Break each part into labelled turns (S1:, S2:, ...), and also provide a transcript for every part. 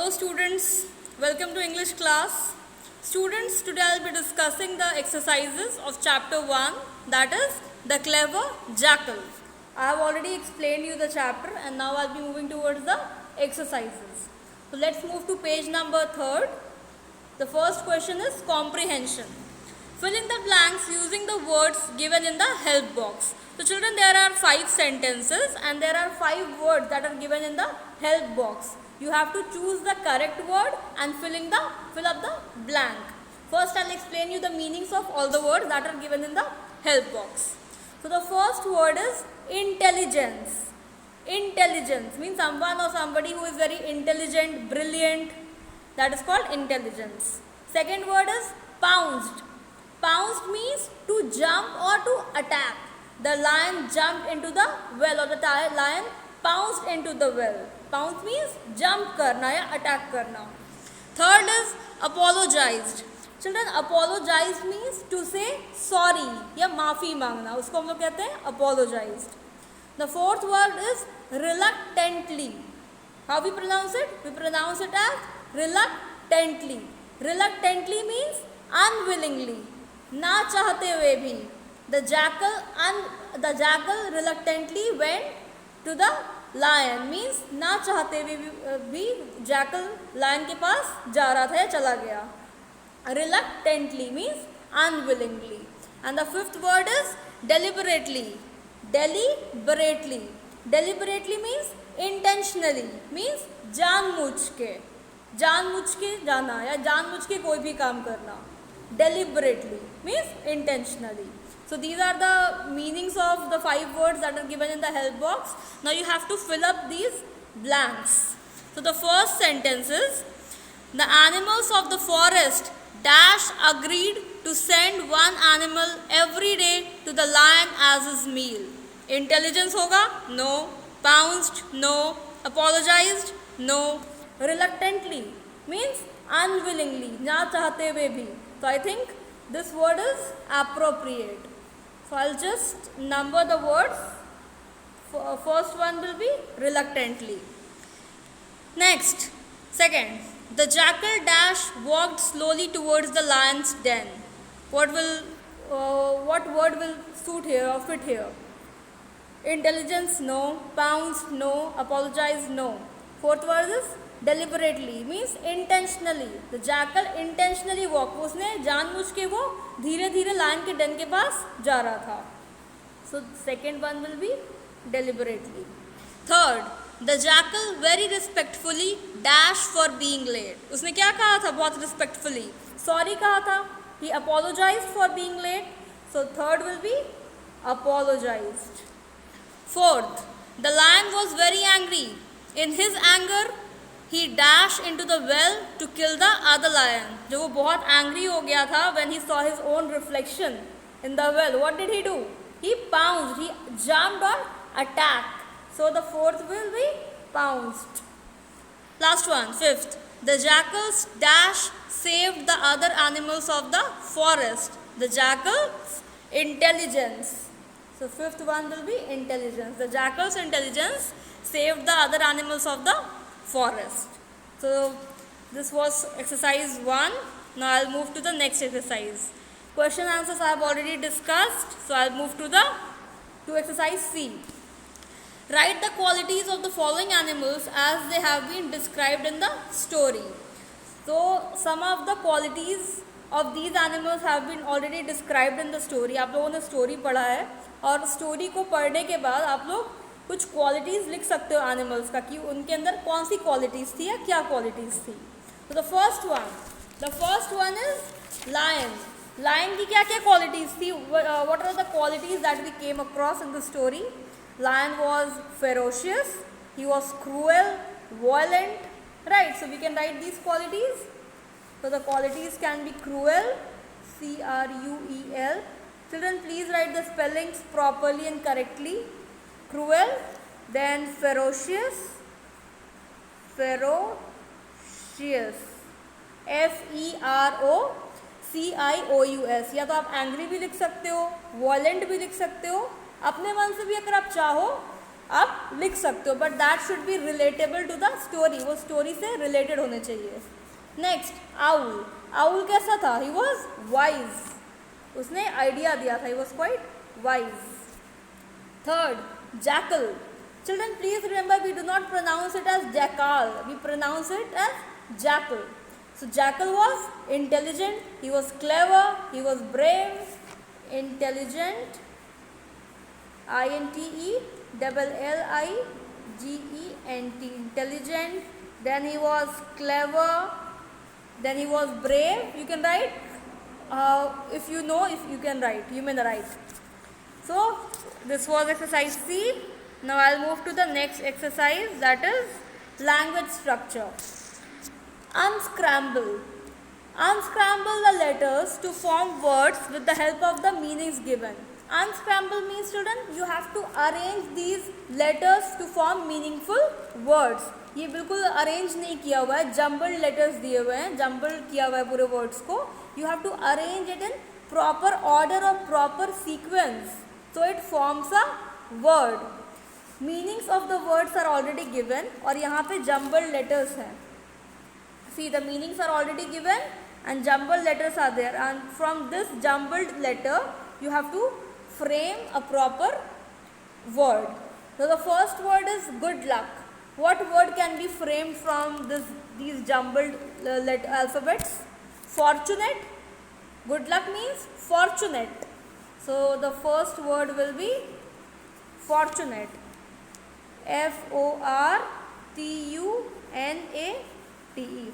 S1: Hello students, welcome to English class. Students, today I will be discussing the exercises of chapter 1, that is the clever jackal. I have already explained you the chapter and now I will be moving towards the exercises. So let's move to page number 3. The first question is comprehension. Fill in the blanks using the words given in the help box. So children, there are 5 sentences and there are 5 words that are given in the help box. You have to choose the correct word and fill up the blank. First I will explain you the meanings of all the words that are given in the help box. So the first word is intelligence. Intelligence means someone or somebody who is very intelligent, brilliant. That is called intelligence. Second word is pounced. Pounced means to jump or to attack. The lion jumped into the well, or the lion pounced into the well. Pounce means jump करना या attack करना. Third is apologized. Children, apologized means to say sorry या माफ़ी मांगना. उसको हम लोग कहते हैं apologized. The fourth word is reluctantly. How we pronounce it? We pronounce it as reluctantly. Reluctantly means unwillingly. ना चाहते हुए भी. The jackal reluctantly went to the lion means ना चाहते हुए भी jackal lion के पास जा रहा था या चला गया. Reluctantly means unwillingly. And the fifth word is deliberately. Deliberately. Deliberately means intentionally. Means जानबूझ के जाना या जानबूझ के कोई भी काम करना. Deliberately means intentionally. So these are the meanings of the 5 words that are given in the help box. Now you have to fill up these blanks. So the first sentence is, the animals of the forest dash agreed to send one animal every day to the lion as his meal. Intelligence होगा? No. Pounced? No. Apologized? No. Reluctantly means unwillingly, ना चाहते हुए भी. So I think this word is appropriate. So I'll just number the words. First one will be reluctantly. Next, second, the jackal dash walked slowly towards the lion's den. What word will suit here or fit here? Intelligence, no. Pounced, no. Apologize, no. Fourth word is deliberately means intentionally. The jackal intentionally walked. उसने जानबूझ के वो धीरे धीरे lion के done के पास जा रहा था. So second one will be deliberately. Third, the jackal very respectfully dashed for being late. उसने क्या कहा था? बहुत respectfully sorry कहा था. He apologized for being late. So third will be apologized. Fourth, the lion was very angry. In his anger he dashed into the well to kill the other lion. जो वो बहुत angry हो गया था when he saw his own reflection in the well. What did he do? He pounced. He jumped or attacked. So the fourth will be pounced. Last one, fifth. The jackal's dash saved the other animals of the forest. The jackal's intelligence. So fifth one will be intelligence. The jackal's intelligence saved the other animals of the forest. So this was exercise 1. Now I'll move to the next exercise. Question answers I have already discussed. So I'll move to exercise C. Write the qualities of the following animals as they have been described in the story. So some of the qualities of these animals have been already described in the story. आप लोगों ने story पढ़ा है और story को पढ़ने के बाद आप लोग कुछ क्वालिटीज़ लिख सकते हो एनिमल्स का कि उनके अंदर कौन सी क्वालिटीज़ थी या क्या क्वालिटीज़ थी. तो the first one is lion. Lion की क्या क्या क्वालिटीज़ थी? What are the qualities that we came across in the story? Lion was ferocious, he was cruel, violent, right. So we can write these qualities. So the qualities can be cruel, C-R-U-E-L. Children, please write the spellings properly and correctly. Cruel, then ferocious, F-E-R-O-C-I-O-U-S. या तो आप angry भी लिख सकते हो, violent भी लिख सकते हो. अपने मन से भी अगर आप चाहो आप लिख सकते हो, but that should be relatable to the story, वो स्टोरी से रिलेटेड होने चाहिए. Next, owl. आउल कैसा था? He was wise. उसने आइडिया दिया था. He was quite wise. Third, jackal. Children, please remember we do not pronounce it as jackal. We pronounce it as jackal. So jackal was intelligent. He was clever. He was brave. Intelligent. INTELLIGENT. Intelligent. Then he was clever. Then he was brave. You can write. If you know, if you can write, you may write. So this was exercise C. Now I'll move to the next exercise, that is language structure. Unscramble. Unscramble the letters to form words with the help of the meanings given. Unscramble means, children, you have to arrange these letters to form meaningful words. ये बिल्कुल arrange नहीं किया हुआ है, jumbled letters दिए हुए हैं, jumbled किया हुआ है पूरे वर्ड्स को. You have to arrange it in proper order और proper sequence, so it forms a word. Meanings of the words are already given और यहाँ पे जम्बल्ड लेटर्स हैं. See, the meanings are already given and jumbled letters are there, and from this jumbled letter you have to frame a proper word. So the first word is good luck. What word can be framed from these jumbled alphabets? Fortunate. Good luck means fortunate. So the first word will be fortunate. FORTUNATE.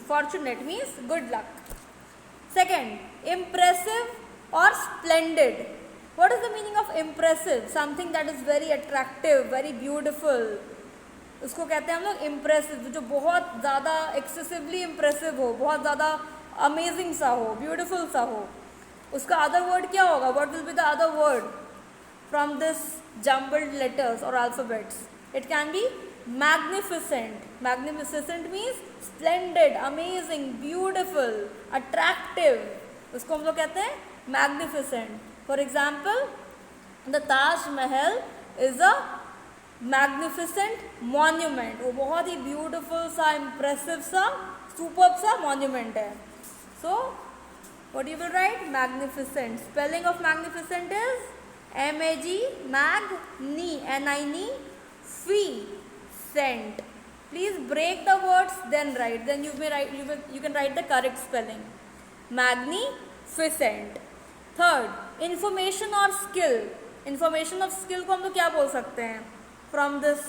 S1: Fortunate means good luck. Second, impressive or splendid. What is the meaning of impressive? Something that is very attractive, very beautiful. उसको कहते हैं हम लोग impressive, जो बहुत ज़्यादा excessively impressive हो, बहुत ज़्यादा amazing सा हो, beautiful सा हो. उसका other word क्या होगा? What will be the other word from this jumbled letters or alphabets? It can be magnificent. Magnificent means splendid, amazing, beautiful, attractive. उसको हम लोग कहते हैं magnificent. For example, the Taj Mahal is a magnificent monument. वो बहुत ही beautiful सा, impressive सा, superb सा monument है. So, what you will write? Magnificent. Spelling of magnificent is MAG, mag-ni, N-I-N-I, fee, cent. Please break the words, then write. Then you can write the correct spelling. Magnificent. Third, information or skill. Information of skill को हम लोग क्या बोल सकते हैं? From this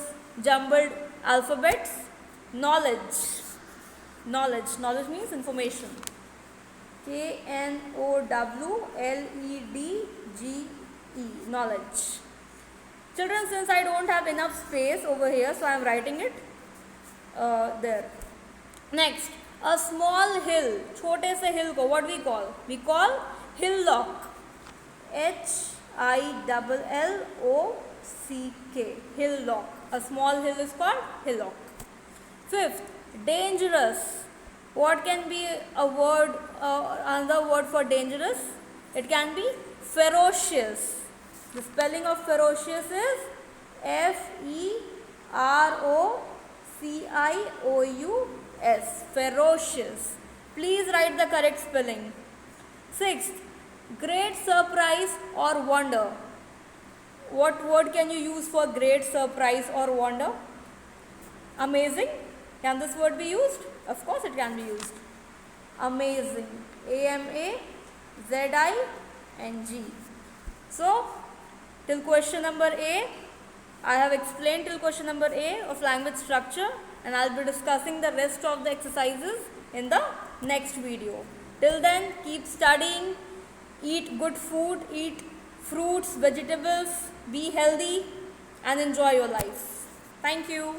S1: jumbled alphabets, knowledge. Knowledge means information. KNOWLEDGE. Knowledge. Children, since I don't have enough space over here, so I am writing it there. Next, a small hill. छोटे से hill को what we call? We call hillock. HILLOCK. Hillock. A small hill is called hillock. Fifth, dangerous. What can be a word, another word for dangerous? It can be ferocious. The spelling of ferocious is FEROCIOUS. Ferocious. Please write the correct spelling. Sixth, great surprise or wonder. What word can you use for great surprise or wonder? Amazing. Can this word be used? Of course it can be used. Amazing. AMAZING. So, till question number A, I have explained till question number A of language structure, and I'll be discussing the rest of the exercises in the next video. Till then, keep studying, eat good food, eat fruits, vegetables, be healthy, and enjoy your life. Thank you.